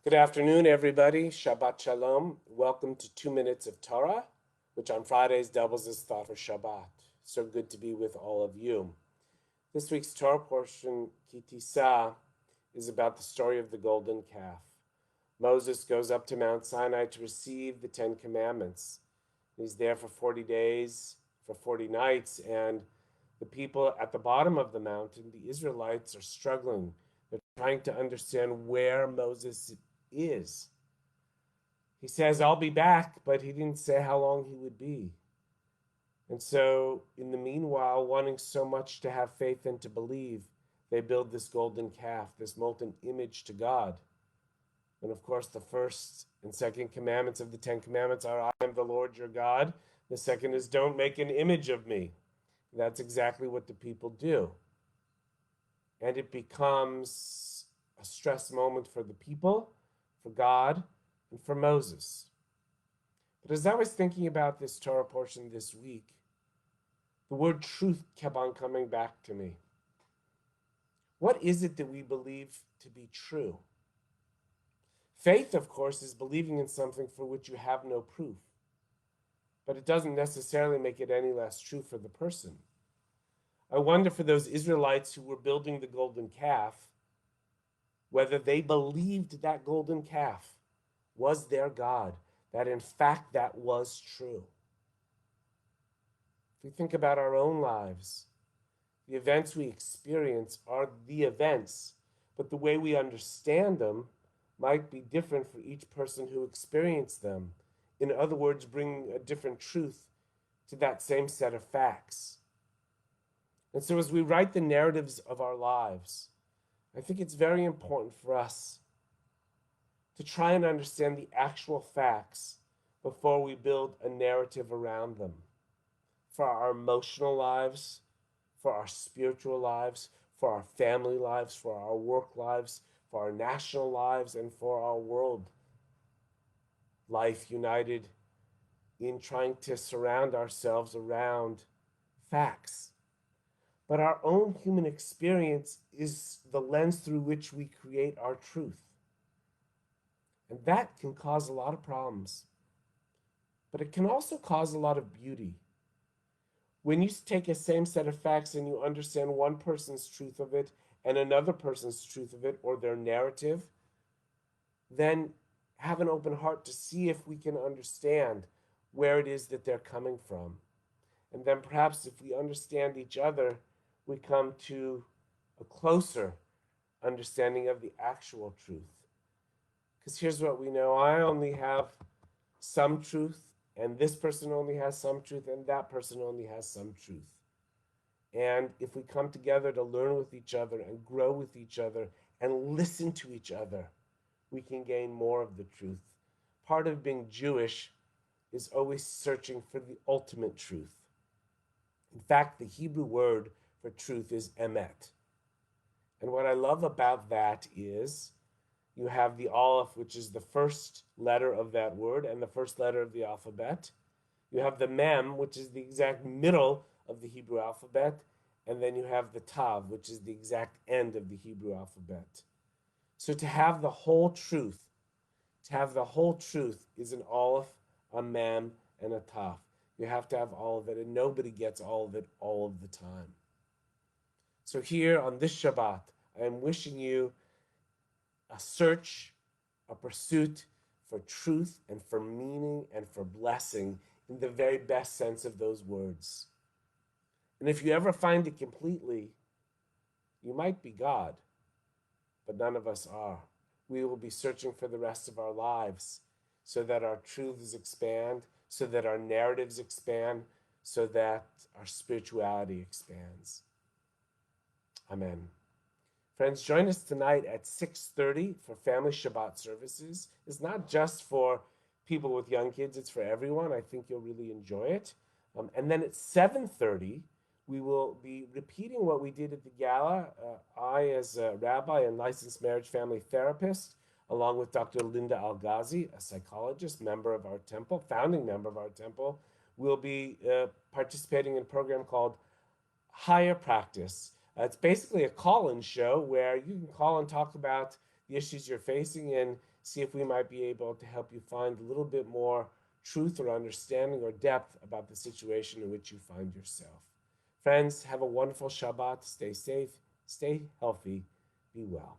Good afternoon, everybody. Shabbat Shalom. Welcome to 2 Minutes of Torah, which on Fridays doubles as thought for Shabbat. So good to be with all of you. This week's Torah portion, Kitisa, is about the story of the golden calf. Moses goes up to Mount Sinai to receive the 10 Commandments. He's there for 40 days, for 40 nights, and the people at the bottom of the mountain, the Israelites, are struggling. They're trying to understand where Moses is. He says, I'll be back, but he didn't say how long he would be. And so, in the meanwhile, wanting so much to have faith and to believe, they build this golden calf, this molten image to God. And of course, the first and second commandments of the 10 Commandments are, I am the Lord your God. The second is, don't make an image of me. That's exactly what the people do. And it becomes a stress moment for the people, for God, and for Moses. But as I was thinking about this Torah portion this week, the word truth kept on coming back to me. What is it that we believe to be true? Faith, of course, is believing in something for which you have no proof. But it doesn't necessarily make it any less true for the person. I wonder for those Israelites who were building the golden calf, whether they believed that golden calf was their God, that in fact that was true. If we think about our own lives, the events we experience are the events, but the way we understand them might be different for each person who experienced them. In other words, bringing a different truth to that same set of facts. And so as we write the narratives of our lives, I think it's very important for us to try and understand the actual facts before we build a narrative around them. For our emotional lives, for our spiritual lives, for our family lives, for our work lives, for our national lives, and for our world life united in trying to surround ourselves around facts. But our own human experience is the lens through which we create our truth. And that can cause a lot of problems. But it can also cause a lot of beauty. When you take a same set of facts and you understand one person's truth of it and another person's truth of it, or their narrative, then have an open heart to see if we can understand where it is that they're coming from. And then perhaps if we understand each other, we come to a closer understanding of the actual truth. Because here's what we know. I only have some truth, and this person only has some truth, and that person only has some truth. And if we come together to learn with each other and grow with each other and listen to each other, we can gain more of the truth. Part of being Jewish is always searching for the ultimate truth. In fact, the Hebrew word for truth is emet. And what I love about that is you have the aleph, which is the first letter of that word and the first letter of the alphabet. You have the mem, which is the exact middle of the Hebrew alphabet. And then you have the tav, which is the exact end of the Hebrew alphabet. So to have the whole truth is an aleph, a mem, and a tav. You have to have all of it, and nobody gets all of it all of the time. So here on this Shabbat, I am wishing you a search, a pursuit for truth and for meaning and for blessing in the very best sense of those words. And if you ever find it completely, you might be God, but none of us are. We will be searching for the rest of our lives so that our truths expand, so that our narratives expand, so that our spirituality expands. Amen. Friends, join us tonight at 6:30 for family Shabbat services. It's not just for people with young kids, it's for everyone. I think you'll really enjoy it. And then at 7:30, we will be repeating what we did at the gala. I, as a rabbi and licensed marriage family therapist, along with Dr. Linda Algazi, a psychologist, member of our temple, founding member of our temple, will be participating in a program called Higher Practice, It's basically a call-in show where you can call and talk about the issues you're facing and see if we might be able to help you find a little bit more truth or understanding or depth about the situation in which you find yourself. Friends, have a wonderful Shabbat. Stay safe, stay healthy, be well.